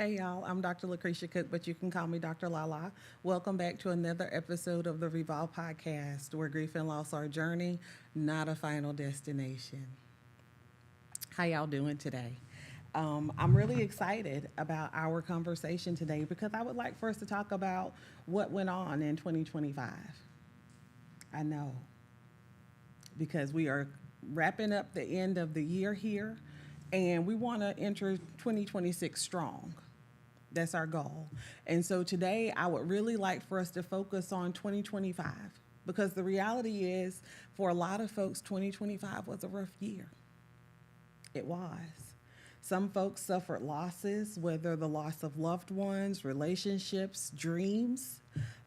Hey y'all, I'm Dr. Lakrishia Cook, but you can call me Dr. Lala. Welcome back to another episode of the Revolve podcast, where grief and loss are a journey, not a final destination. How y'all doing today? I'm really excited about our conversation today because I would like for us to talk about what went on in 2025. I know, because we are wrapping up the end of the year here, and we want to enter 2026 strong. That's our goal. And so today, I would really like for us to focus on 2025 because the reality is, for a lot of folks, 2025 was a rough year. It was. Some folks suffered losses, whether the loss of loved ones, relationships, dreams.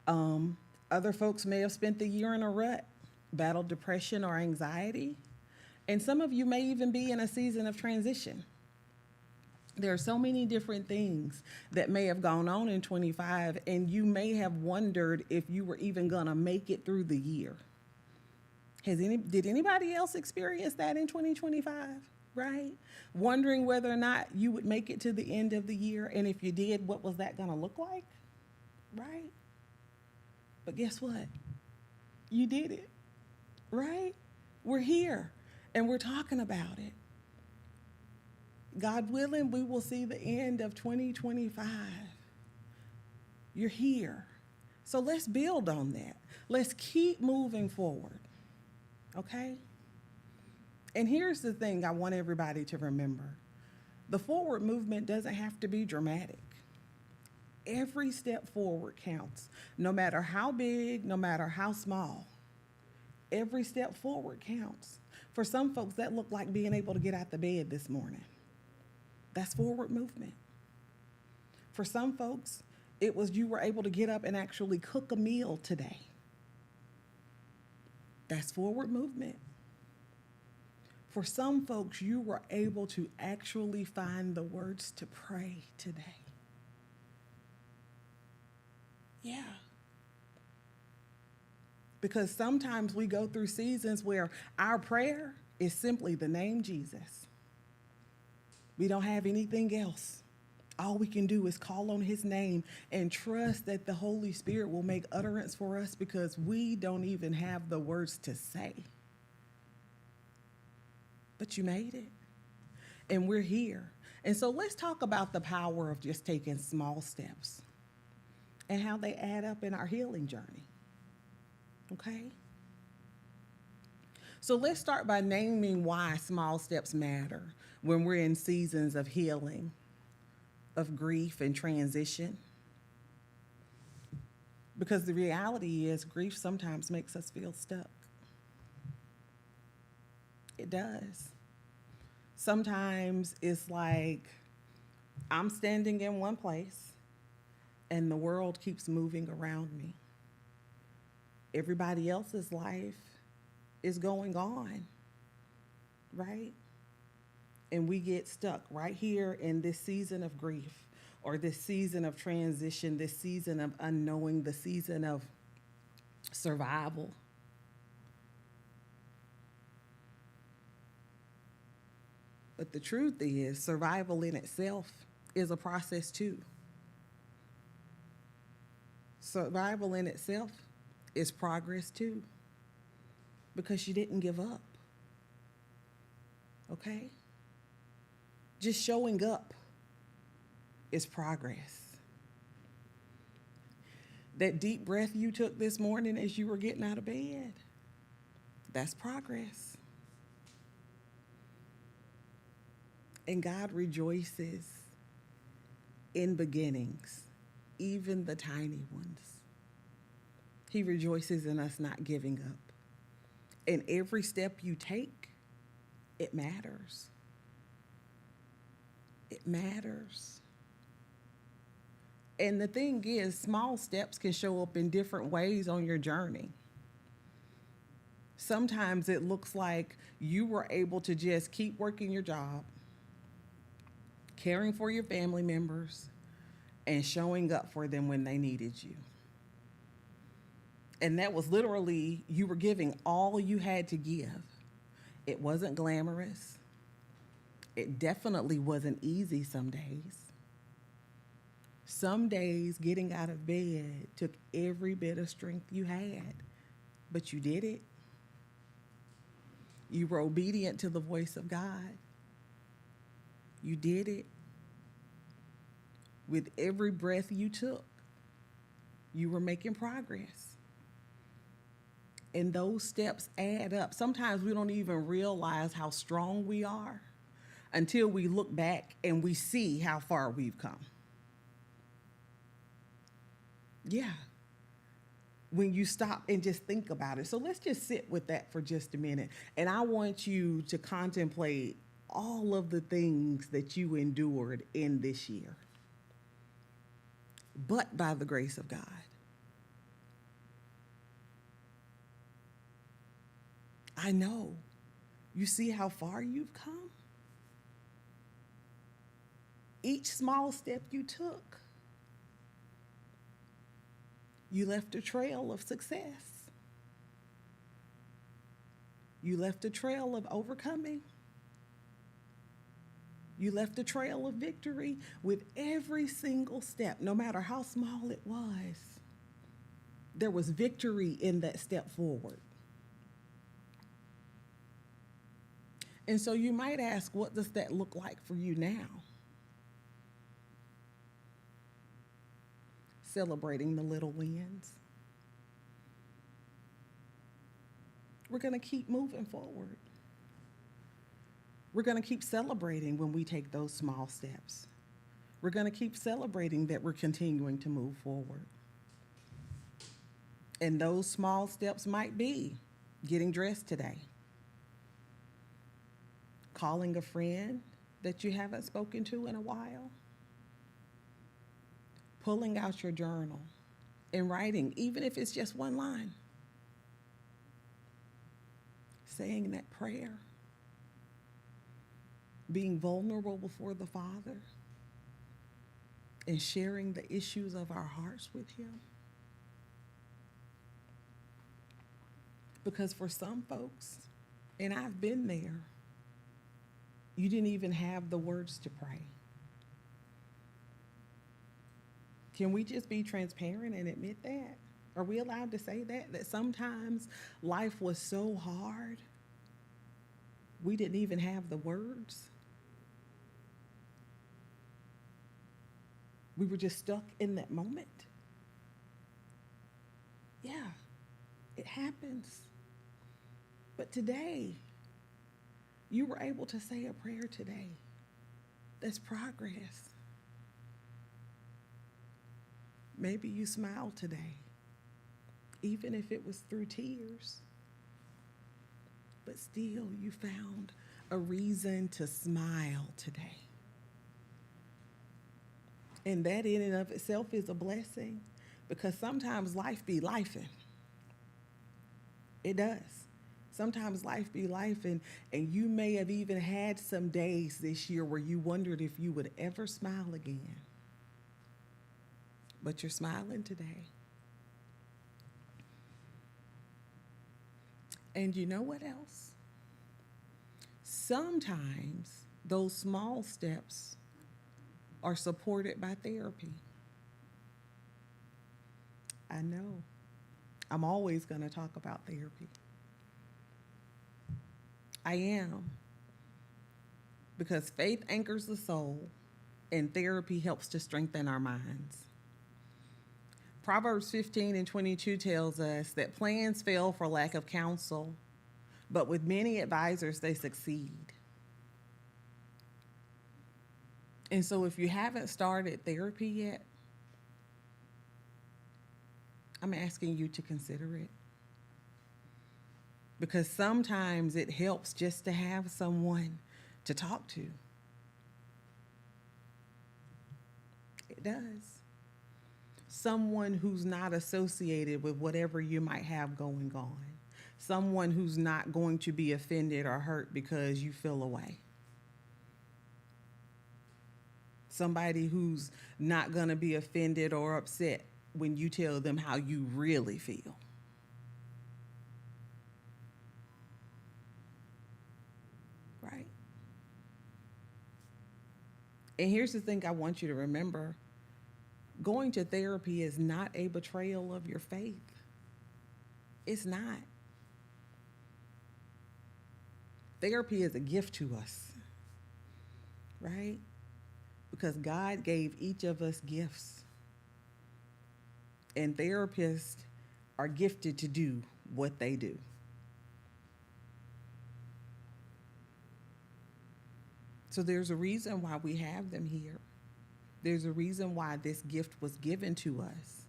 Other folks may have spent the year in a rut, battled depression or anxiety. And some of you may even be in a season of transition. There are so many different things that may have gone on in 25, and you may have wondered if you were even going to make it through the year. Did anybody else experience that in 2025? Right? Wondering whether or not you would make it to the end of the year, and if you did, what was that going to look like? Right? But guess what? You did it. Right? We're here, and we're talking about it. God willing, we will see the end of 2025. You're here. So let's build on that. Let's keep moving forward. Okay? And here's the thing I want everybody to remember. The forward movement doesn't have to be dramatic. Every step forward counts, no matter how big, no matter how small. Every step forward counts. For some folks, that looked like being able to get out the bed this morning. That's forward movement. For some folks, it was you were able to get up and actually cook a meal today. That's forward movement. For some folks, you were able to actually find the words to pray today. Yeah. Because sometimes we go through seasons where our prayer is simply the name Jesus. We don't have anything else. All we can do is call on his name and trust that the Holy Spirit will make utterance for us because we don't even have the words to say. But you made it. And we're here. And so let's talk about the power of just taking small steps and how they add up in our healing journey. Okay? So let's start by naming why small steps matter when we're in seasons of healing, of grief and transition. Because the reality is, grief sometimes makes us feel stuck. It does. Sometimes it's like I'm standing in one place and the world keeps moving around me. Everybody else's life is going on, right? And we get stuck right here in this season of grief or this season of transition, this season of unknowing, the season of survival. But the truth is, survival in itself is a process too. Survival in itself is progress too, because you didn't give up. Okay? Just showing up is progress. That deep breath you took this morning as you were getting out of bed, that's progress. And God rejoices in beginnings, even the tiny ones. He rejoices in us not giving up. And every step you take, it matters. It matters. And the thing is, small steps can show up in different ways on your journey. Sometimes it looks like you were able to just keep working your job, caring for your family members, and showing up for them when they needed you. And that was literally, you were giving all you had to give. It wasn't glamorous. It definitely wasn't easy some days. Some days getting out of bed took every bit of strength you had, but you did it. You were obedient to the voice of God. You did it. With every breath you took, you were making progress. And those steps add up. Sometimes we don't even realize how strong we are until we look back and we see how far we've come. Yeah. When you stop and just think about it. So let's just sit with that for just a minute. And I want you to contemplate all of the things that you endured in this year, but by the grace of God. I know. You see how far you've come? Each small step you took, you left a trail of success. You left a trail of overcoming. You left a trail of victory with every single step, no matter how small it was. There was victory in that step forward. And so you might ask, what does that look like for you now? Celebrating the little wins. We're going to keep moving forward. We're going to keep celebrating when we take those small steps. We're going to keep celebrating that we're continuing to move forward. And those small steps might be getting dressed today, calling a friend that you haven't spoken to in a while, pulling out your journal and writing, even if it's just one line, saying that prayer, being vulnerable before the Father, and sharing the issues of our hearts with Him. Because for some folks, and I've been there, you didn't even have the words to pray. Can we just be transparent and admit that? Are we allowed to say that? That sometimes life was so hard, we didn't even have the words? We were just stuck in that moment. Yeah, it happens. But today, you were able to say a prayer today. That's progress. Maybe you smiled today, even if it was through tears. But still, you found a reason to smile today. And that in and of itself is a blessing, because sometimes life be lifing. It does. Sometimes life be life, and you may have even had some days this year where you wondered if you would ever smile again. But you're smiling today. And you know what else? Sometimes those small steps are supported by therapy. I know. I'm always going to talk about therapy. I am. Because faith anchors the soul, and therapy helps to strengthen our minds. Proverbs 15:22 tells us that plans fail for lack of counsel, but with many advisors, they succeed. And so if you haven't started therapy yet, I'm asking you to consider it. Because sometimes it helps just to have someone to talk to. It does. Someone who's not associated with whatever you might have going on. Someone who's not going to be offended or hurt because you feel away. Somebody who's not going to be offended or upset when you tell them how you really feel. Right? And here's the thing I want you to remember. Going to therapy is not a betrayal of your faith. It's not. Therapy is a gift to us, right? Because God gave each of us gifts. And therapists are gifted to do what they do. So there's a reason why we have them here. There's a reason why this gift was given to us.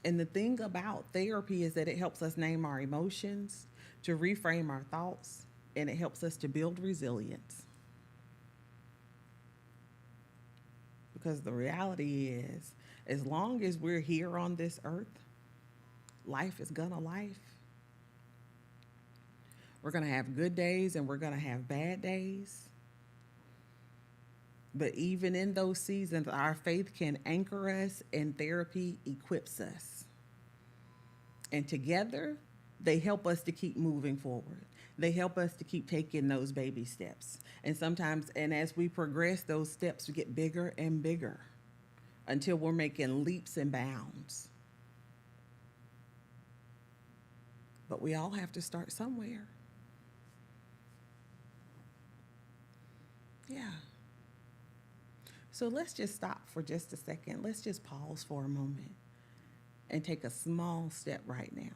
And the thing about therapy is that it helps us name our emotions, to reframe our thoughts, and it helps us to build resilience. Because the reality is, as long as we're here on this earth, life is gonna life. We're gonna have good days and we're gonna have bad days. But even in those seasons, our faith can anchor us and therapy equips us. And together, they help us to keep moving forward. They help us to keep taking those baby steps. And sometimes, and as we progress, those steps get bigger and bigger until we're making leaps and bounds. But we all have to start somewhere. Yeah. So let's just stop for just a second. Let's just pause for a moment and take a small step right now.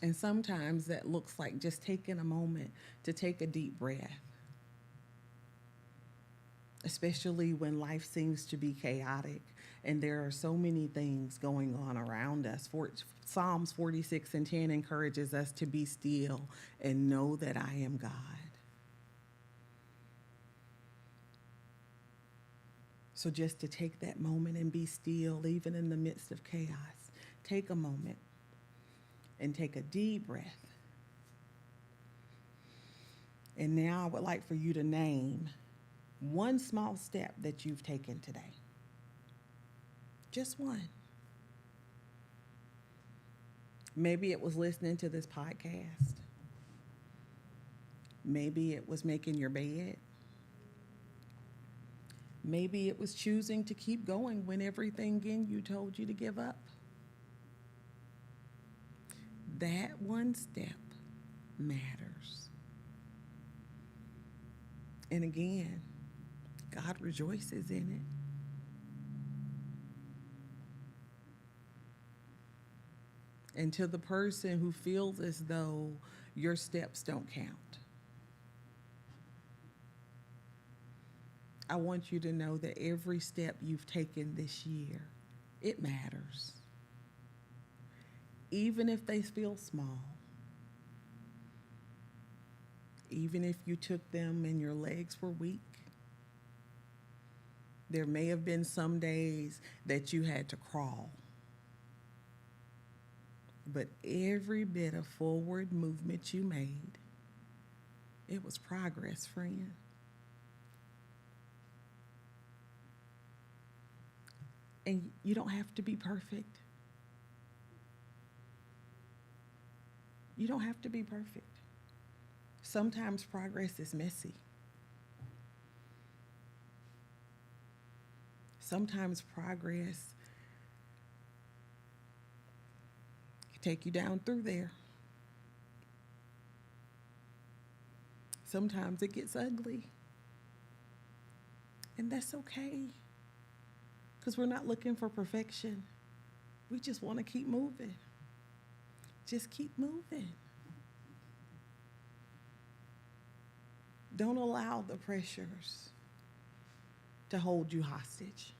And sometimes that looks like just taking a moment to take a deep breath, especially when life seems to be chaotic and there are so many things going on around us. Psalms 46:10 encourages us to be still and know that I am God. So just to take that moment and be still, even in the midst of chaos, take a moment and take a deep breath. And now I would like for you to name one small step that you've taken today. Just one. Maybe it was listening to this podcast. Maybe it was making your bed. Maybe it was choosing to keep going when everything in you told you to give up. That one step matters. And again, God rejoices in it. And to the person who feels as though your steps don't count, I want you to know that every step you've taken this year, it matters. Even if they feel small, even if you took them and your legs were weak, there may have been some days that you had to crawl. But every bit of forward movement you made, it was progress, friend. And you don't have to be perfect. You don't have to be perfect. Sometimes progress is messy. Sometimes progress can take you down through there. Sometimes it gets ugly. And that's okay. Because we're not looking for perfection. We just want to keep moving. Just keep moving. Don't allow the pressures to hold you hostage.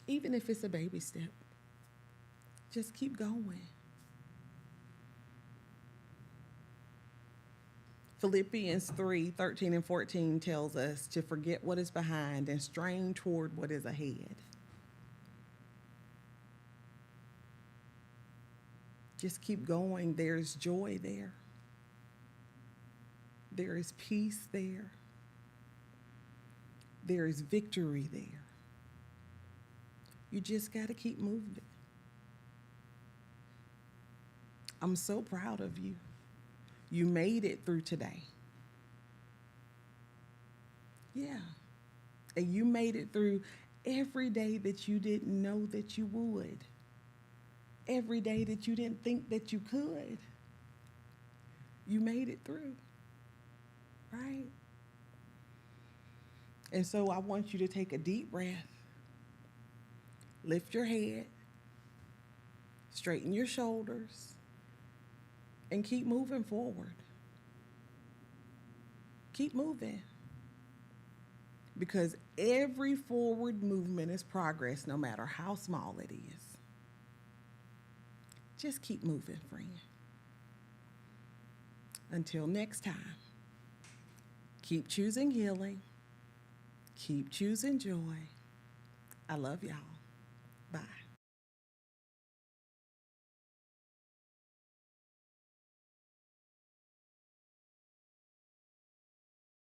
Even if it's a baby step, just keep going. Philippians 3:13-14 tells us to forget what is behind and strain toward what is ahead. Just keep going. There's joy there. There is peace there. There is victory there. You just got to keep moving. I'm so proud of you. You made it through today. Yeah. And you made it through every day that you didn't know that you would, every day that you didn't think that you could. You made it through, right? And so I want you to take a deep breath, lift your head, straighten your shoulders, and keep moving forward. Keep moving. Because every forward movement is progress, no matter how small it is. Just keep moving, friend. Until next time, keep choosing healing. Keep choosing joy. I love y'all. Bye.